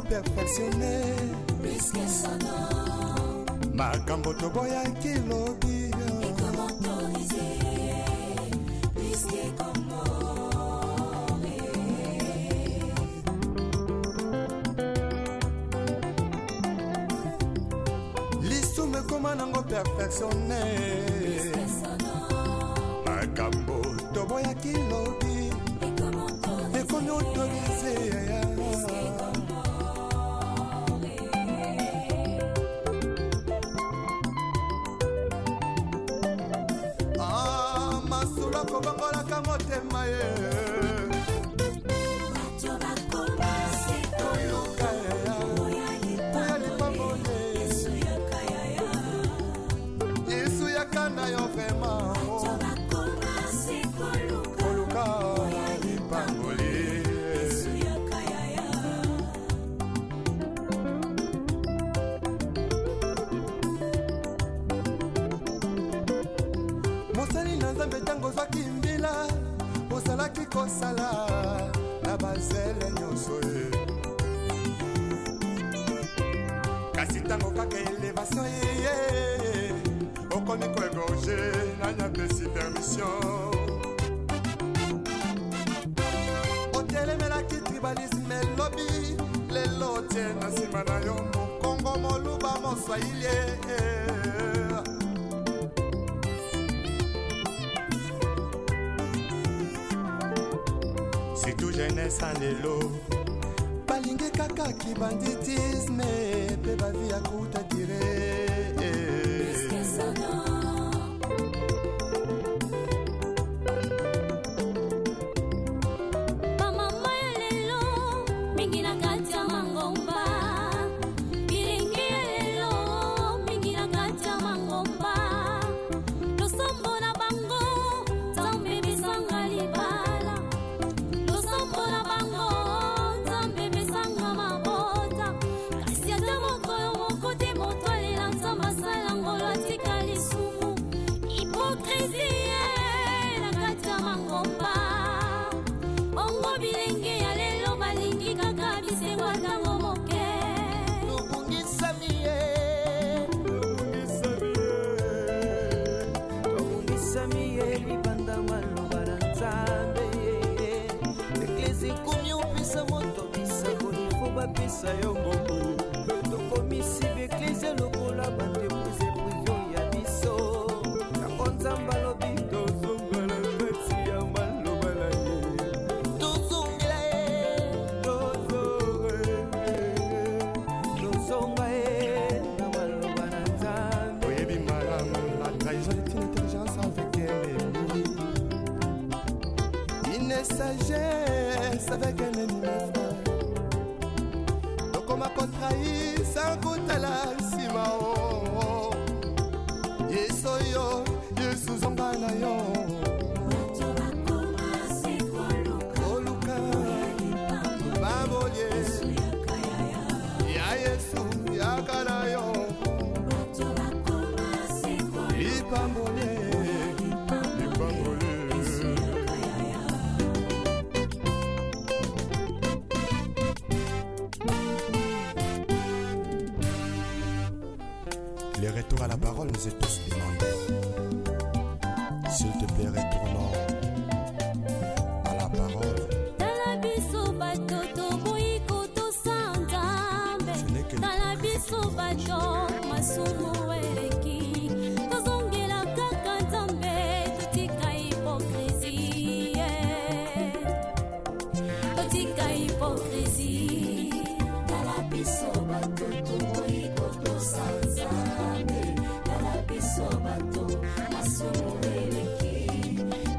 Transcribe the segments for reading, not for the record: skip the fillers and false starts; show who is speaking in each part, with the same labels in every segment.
Speaker 1: perfectionné
Speaker 2: plus que son nom.
Speaker 1: makambo toboyaki lobi
Speaker 2: Et comment autoriser plus que comment
Speaker 1: lisume koma nango perfectionné
Speaker 2: plus que son nom.
Speaker 1: makambo toboyaki lobi
Speaker 2: Et comment
Speaker 1: ekomi autorisé
Speaker 2: plus que comment
Speaker 1: masula kobangolaka motema ye
Speaker 2: bato bakomase koluka oya lipambole yesu yaka yaya
Speaker 1: yesu yaka na yo vrema
Speaker 2: bato bakomase koluka
Speaker 1: oya lipamboli
Speaker 2: yesu yaka yaya
Speaker 1: mosali na nzambe ntango ozwaki mbila ozalaki kosala na bazele nyonso ye kasi ntango kaka elevation yeye okomi koegorge nanyapesi permission otelemelaki tribalisme elobi lelo tie na nsima na yo mokongo moluba moswahili surtout jeunesse en lelo balingi kaka kibanditisme mpe bavi ya kuta dire
Speaker 2: plus que son nom.
Speaker 3: Bamama ya lelo mingi na kati ya mangomba, bilingi ya lelo mingi na kati ya mangomba, losombo na bango nzambe bisanga libala, losombo na bango nzambe bisanga mabota, kasi ata mokolo moko te moto alela nzambe asala ngolo atika lisumu, hipokrisie na kati ya mangomba. Ongo bilenge ya lelo balingi kaka bisewa ntango moke
Speaker 4: tobungisami ye libanda maloba na nzambe eklesi komi opesa moto bisako ifo bapesa yo mobu tokomisi beklesi lokola bandeprise privio ya biso yango nzambe alobi tozonga na kati ya maloba na ye tozongela ye tozonga ye na maloba na nzambe
Speaker 1: oyebi malamu la trahison est une intelligence avec un ennemi une sagesse avec un ennemi mes frères tokoma kotrahi sans kotala nsima o yesu oyo yesu zonga na yo
Speaker 2: bato bakomase koluka
Speaker 1: oluka
Speaker 2: lipambole
Speaker 1: babolie
Speaker 2: yesu yaka yaya
Speaker 1: ya yesu yaka na yo
Speaker 2: bato bakomase koluka
Speaker 1: lipambole lipambole
Speaker 2: yesu yaka yaya
Speaker 1: Le retour à la parole nous est tous demandé. S'il te plaît, retournons à la parole.
Speaker 3: tala biso bato toboyi kotosa nzambe,
Speaker 1: Ce n'est que le
Speaker 3: tala biso bato masumu eleki, tozongela kaka nzambe totika hipokrisie, totika hipokrisie.
Speaker 2: tala biso bato toboyi kotosa nzambe tala biso bato masumu eleki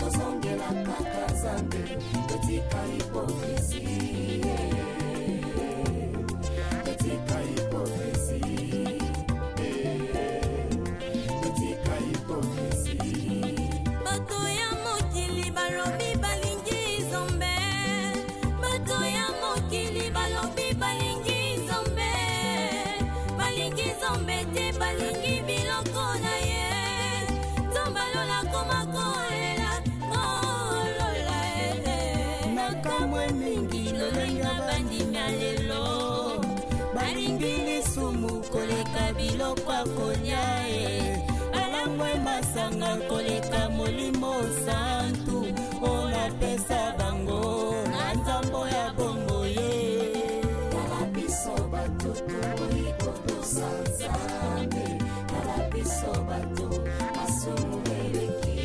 Speaker 2: tozongela kaka nzambe totika hipokrisie totika hipokrisie biloko akolia ye balangwe masanga koleka molimo santu onapesa bango na nzambo ya bombo ye tala biso bato tokoyi kotosa nzambe tala biso bato masumu eleki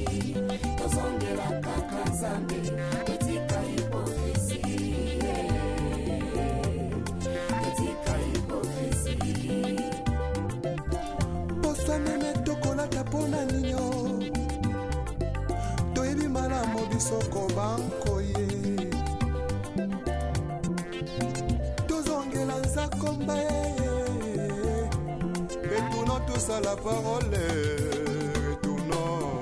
Speaker 2: tozongela kaka nzambe etika hipokrisi etika hipokrisi
Speaker 1: poswameme tokolaka mpona ninyo toyebi malamu bisoko bankoye tozongela nzakomba retournons tous à la parole retournons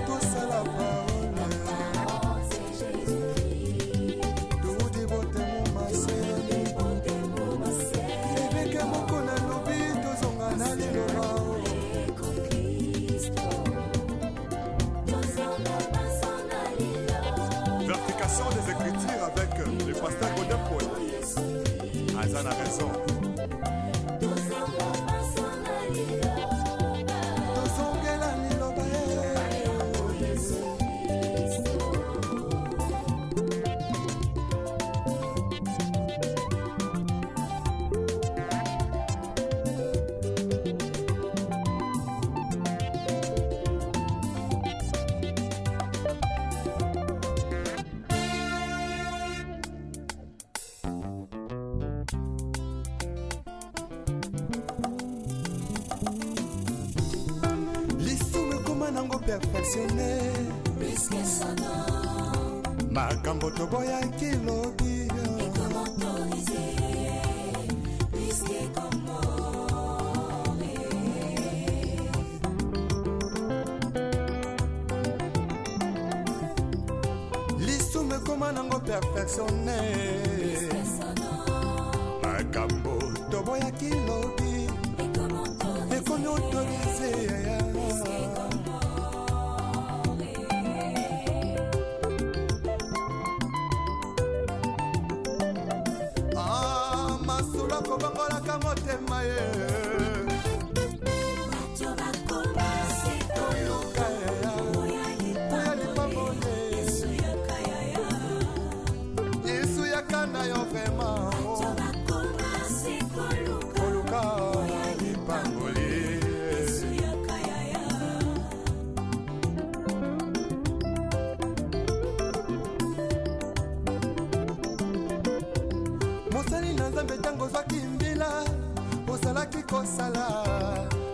Speaker 1: tous à la parole tout dévote mon masse eveke moko na lobi tozonga na liloba Vertication des Écritures avec le pasteur Godin Paul. Azan a raison. Tozongela liloba perfectionné
Speaker 2: puisque sonore
Speaker 1: makambo toboyaki lobi
Speaker 2: et comment autoriser puisque comment
Speaker 1: lisume koma nango perfectionné
Speaker 2: puisque sonore
Speaker 1: makambo toboyaki lobi et comment autoriser kobangolaka motema ye
Speaker 2: bato bakoma sekoluka oya lipambone
Speaker 1: yesu yakana yo vrema
Speaker 2: bato bakoma sekoluka
Speaker 1: oya lipamboli mosali na nzambe ntango ozwaki mbila ozalaki kosala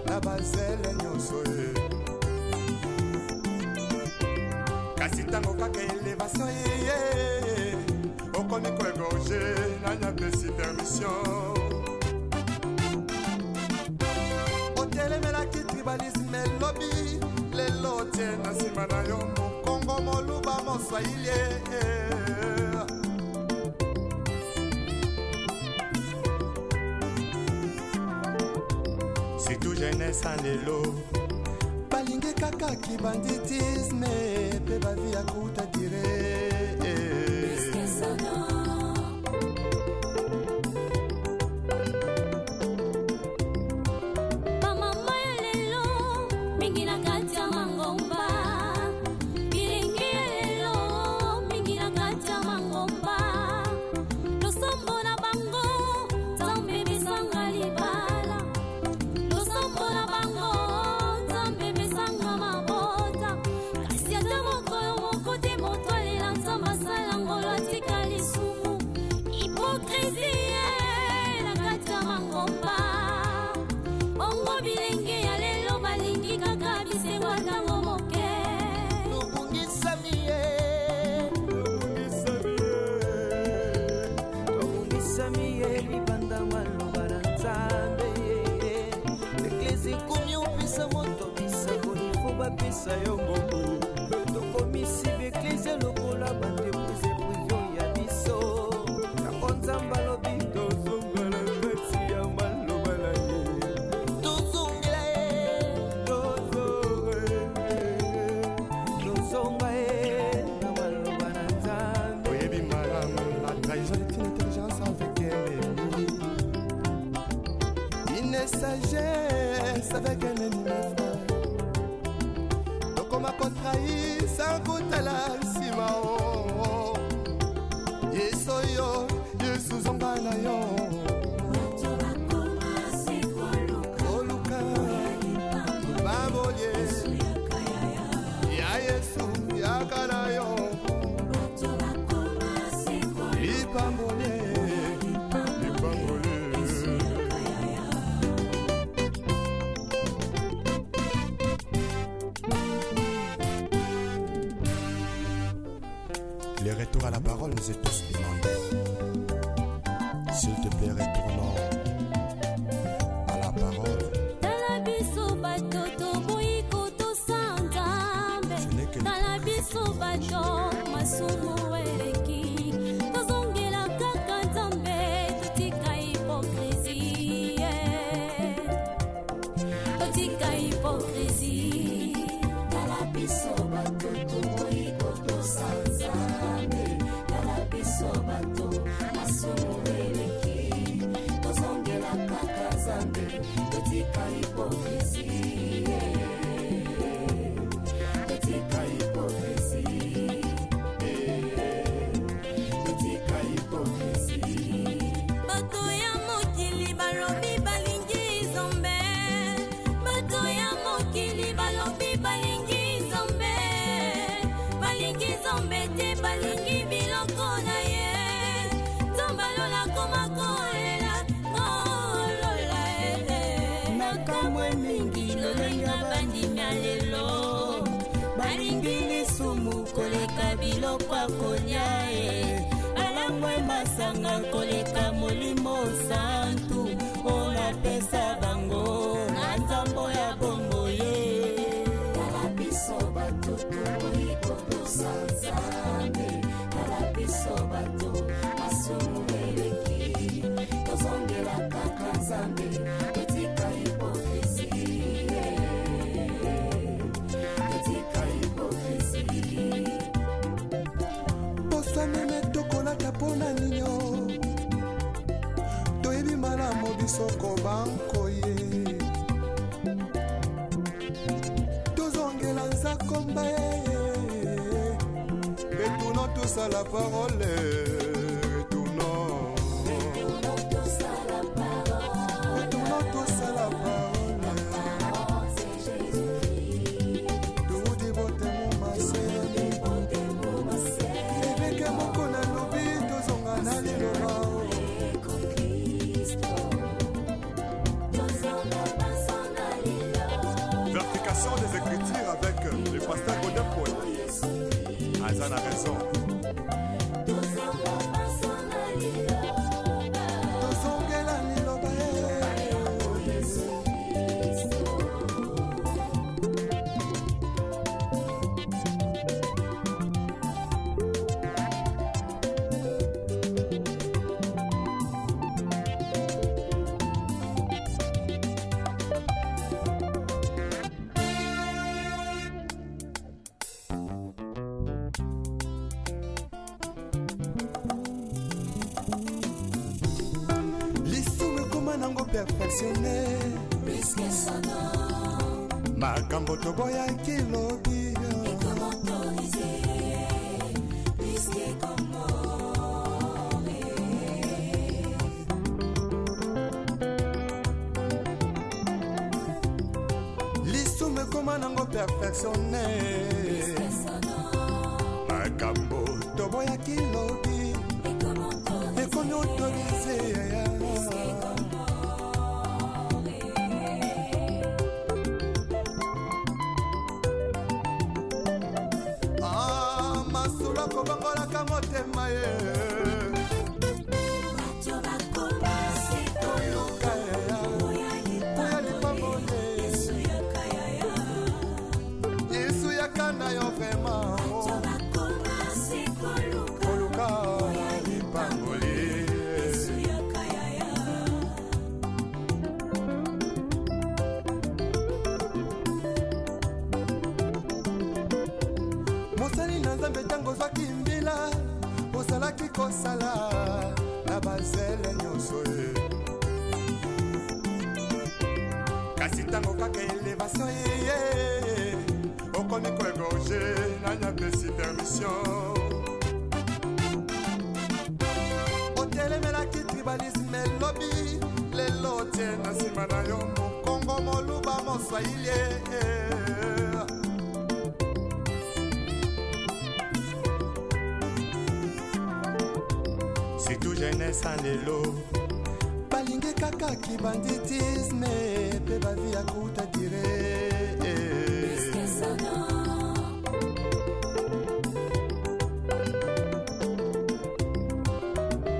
Speaker 1: na bazele nyonso ye kasi ntango kaka elevation yeye okomi koegorge nanyapesi permission otelemelaki tribalisme elobi lelo tie na nsima na yo mokongo moluba moswahili surtout jeunesse en lelo balingi kaka kibanditisme mpe bavi ya kuta dire
Speaker 3: bamama ya lelo mingi na kati ya mangomba bilingi ya lelo mingi na kati ya mangomba losombo na bango nzambe bisanga libala losombo na bango nzambe bisanga mabota kasi ata mokolo moko te moto alela nzambe asala ngolo atika lisumu hipokrisie na kati ya mangomba ongo bilenge ya lelo balingi kaka bisengo ntango moke
Speaker 4: tobungisami ye libanda maloba na nzambe eklesi komi opesa moto bisakoli fo bapesa yo mobu tokomisi beklesi lokola bandeprise privio ya biso yango nzambe alobi tozongala kati ya maloba na ye tozongela ye tozonga ye na maloba na nzambe
Speaker 1: oyebi malamu la trahison est une intelligence avec ennemi de sagesse avec un ennemi frère. Tokoma contrai sans kotala nsima o. Yesu yo, Yesu zonga na yo. Koluka, baboye. Ya Yesu yakana yo. Lipambole, lipambole. Le retour à la parole nous est tous demandé. S'il te plaît, retournons à la parole.
Speaker 3: Talabiso bato toboyi kotosanzambe. Talabiso bato masumu eleki. Tozongela kaka nzambe totika hypocrisie. Totika hypocrisie.
Speaker 2: Talabiso bato toboyi kotosanzambe. Talabiso bato masumu eleki. Tozongela kaka nzambe totika hypocrisie. Totika hypocrisie. Totika hypocrisie.
Speaker 3: Bato ya mokili balobi balingi nzambe. Bato ya mokili balobi balingi nzambe. Balingi nzambe te balingi biloko na ye. Nzambe alola koma kolela kolola ele.
Speaker 4: nakamwe mingi
Speaker 3: Lolenga bandimia lelo.
Speaker 4: balingi lisumu koleka biloko akolia e balangwe masanga koleka molimo santu olapesa bango na nzambo ya bombo ye.
Speaker 2: Talabiso bato toboyi kotosanzambe. Talabiso bato masumu eleki. Tozongela kaka nzambe totika hypocrisie. Totika hypocrisie.
Speaker 1: Poswa meme tokolaka mpona ninyo. Toyebi malamu biso kobanko ye. Tozongela nzakomba ye. Retournons tous à la parole. Retournons.
Speaker 2: Retournons tous à la parole.
Speaker 1: Retournons tous à la parole.
Speaker 2: Parole, c'est Jésus-Christ.
Speaker 1: Toudi bote mumase.
Speaker 2: Bote mumase.
Speaker 1: Eveke moko na lobi tozonga na liloba.
Speaker 2: Eko Kristo. Tozonga basona lilo.
Speaker 1: Vertication des Écritures avec le pasteur Godin Paul. Azan a raison.
Speaker 2: Tozonga basona lilo.
Speaker 1: Tozongela liloba
Speaker 2: Eko Yesu Kristo.
Speaker 1: lisumu ekoma nango perfectionné.
Speaker 2: Plus que son nom.
Speaker 1: Makambo toboyaki lobi.
Speaker 2: Comme autorisé. Plus que commandé.
Speaker 1: lisumu ekoma nango perfectionné.
Speaker 2: Plus que son nom.
Speaker 1: Makambo toboyaki lobi.
Speaker 2: Et comme autorisé.
Speaker 1: Ekomi autorisé.
Speaker 2: Plus que commandé.
Speaker 1: Ah, masula kobangolaka motema ye.
Speaker 2: Bato bakoma sekoluka. Oya lipambole. Yesu yakayaya.
Speaker 1: Yesu yakana yo vraiment.
Speaker 2: Bato bakoma sekoluka.
Speaker 1: Koluka
Speaker 2: Oya
Speaker 1: lipamboli.
Speaker 2: Yesu yakayaya.
Speaker 1: mosali na nzambe ntango ozwaki mbila kasi ntango kaka elevation yeye okomi koegorge nanya pesi permission otelemelaki tribalisme elobi lelo tie na nsima na yo mokongo moluba moswahili surtout jeunesse en lelo balingi kaka kibanditisme pe bavi ya kuta dire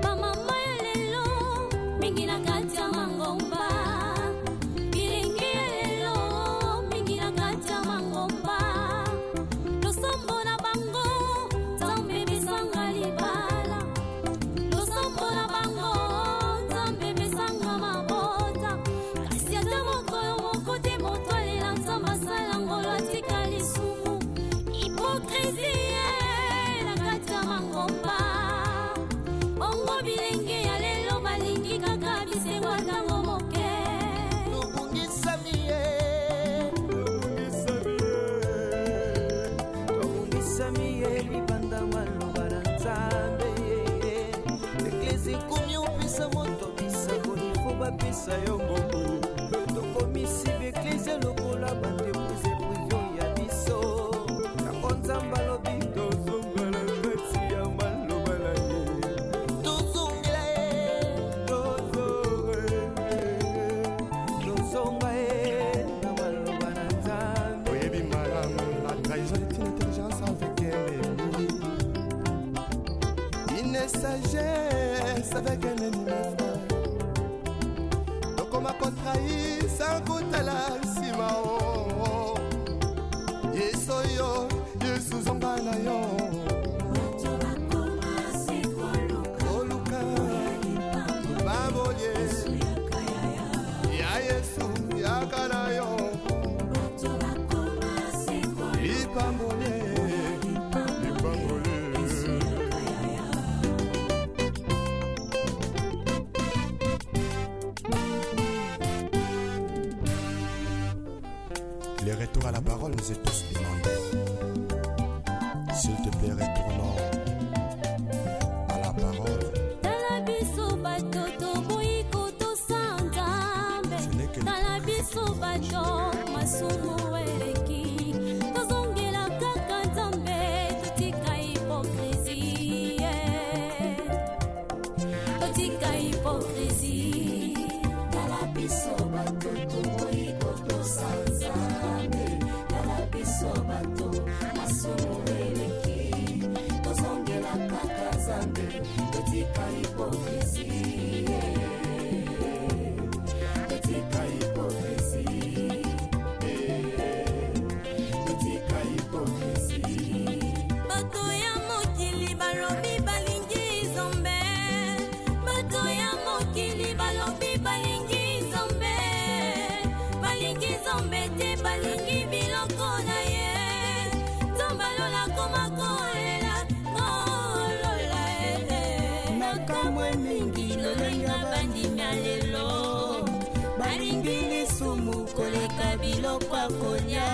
Speaker 3: bamama ya lelo mingi na kati ya mangomba bilingi ya lelo mingi na kati ya mangomba losombo na bango nzambe bisanga libala losombo na bango nzambe bisanga mabota kasi ata mokolo moko te moto alela nzambe asala ngolo atika lisumu hipokrisie na kati ya mangomba bongo bilenge ya lelo balingi kaka bisengo ntango moke
Speaker 4: tobungisami ye tobungisami ye libanda maloba na nzambe eklesi komi opesa moto bisango ifo bapesa yo mobu tokomisi beklesi lokola bandeprise privio ya biso yango nzambe alobi tozongala kati ya maloba na ye tozongela ye tozonga ye na maloba na nzambe
Speaker 1: oyebi malamu la trahison est une intelligence avec un ennemi une sagesse avec un ennemi frère tokoma kotrahi sans kotala nsima o yesu oyo yesu zonga na yo
Speaker 2: bato bakoma sikoluka
Speaker 1: oluka babolie
Speaker 2: yaka yaya
Speaker 1: ya yesu yaka na yo
Speaker 2: bato bakoma sikoluka
Speaker 1: lipambole lipambole
Speaker 2: yaka yaya
Speaker 1: Le retour à la parole nous est tous demandé. S'il te plaît, retournons à la parole.
Speaker 3: tala biso bato toboyi kotosa nzambe
Speaker 1: Ce n'est que
Speaker 3: tala biso bato masumu eleki tozongela kaka nzambe totika hipokrisie totika hipokrisie
Speaker 2: tala biso bato toboyi kotosa nzambe tala biso bato masumu eleki tozongela kaka nzambe totika hipokrisie totika hipokrisie totika hipokrisie
Speaker 3: bato ya mokili balobi balingi nzambe bato ya mokili balobi balingi nzambe te balingi biloko na ye nzambe alola koma kolela kolola
Speaker 4: nakamwe mingi
Speaker 3: lolenga bandimi ya lelo balingi lisumu koleka biloko ya kolia